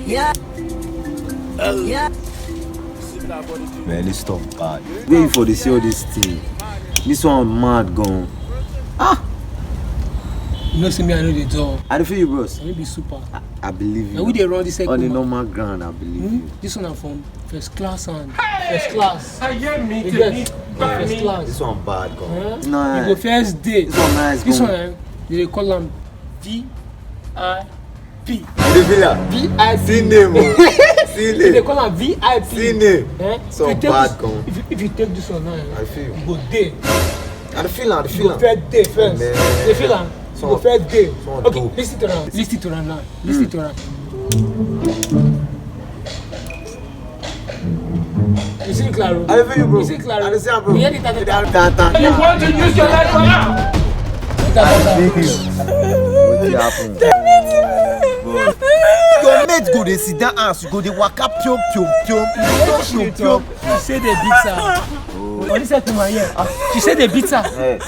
Yeah. Yeah. Man, this stuff bad. Wait for the see all this thing. This one mad gone. Ah! You know, see me, I know the job. I don't feel you, bros. I will be super. I believe you. And we they run this on the normal ground, I believe you. This one I'm from first class and first class. I hear me. First class. This one bad gone. No, you go first day. This one nice. This one, they call them VIP. The villa. VIP. See name. See name. They call them VIP. See name. So bad gone. If you take this one now, I feel. you go day. I feel am. You go first day first. You feel am? You go first day. Okay, dope. listen to them. Listen to them now. Listen to them. You see Claro? I feel you, bro. You see Claro? I see am, bro. You hear the ta-ta-ta? You want to use your life now? What happened? Your mate go dey sit down house, you go dey waka piom piom piom piom piom. She say they beat her. What is that to my ear? She said they beat her.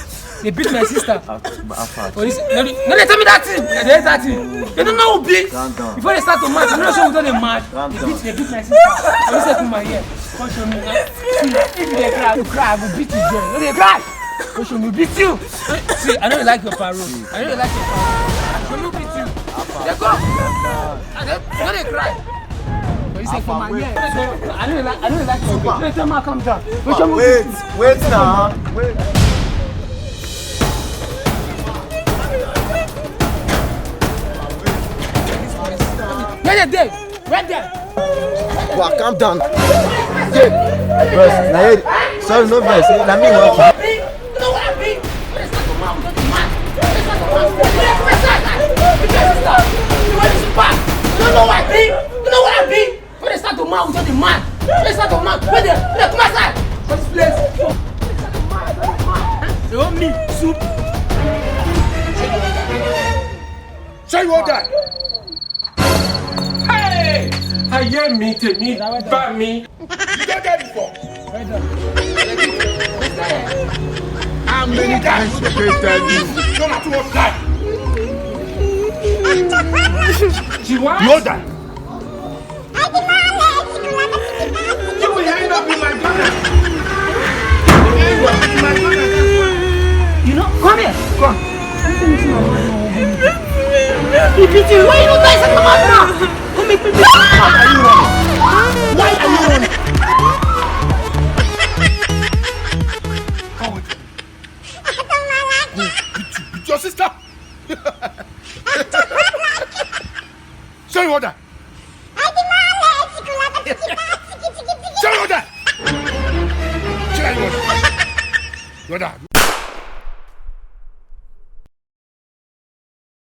They beat my sister. No, they tell me that thing. They that thing. They don't know who beat. Before they start to match, you know so we don't dey mad. They beat my sister. What is that to my ear? Come show me. See, if they cry, you cry. I will beat you, John. No, they cry. Come show me, beat you. See, I know you like your parole. I know you like your parole. Come beat you. They go. No, they cry. But you say for my ear. I know you like your parole. Let them come down. Wait now. Wait. Where they dey? Where they? Wow, calm down. Bros, now you sorry no vex. Na me work. You know what I mean? You know what I mean? You know what I mean? When they start to mad, we just the mad. When they start to mad, when they come outside. What's this place? They want me soup. Say you want that? Hey! I hear me to me, but me. You got that before? How many times did they tell you? Don't have to work that. She what? You that? You will end up in my gunner. You will end up in my gunner. You know, come here. Come. He beat you. Why you don't die at the mouth? Come make me beat you. Why are you running? Why are you running? Come with me. Beat your sister. Show you what that. Show you what that. Show you what that.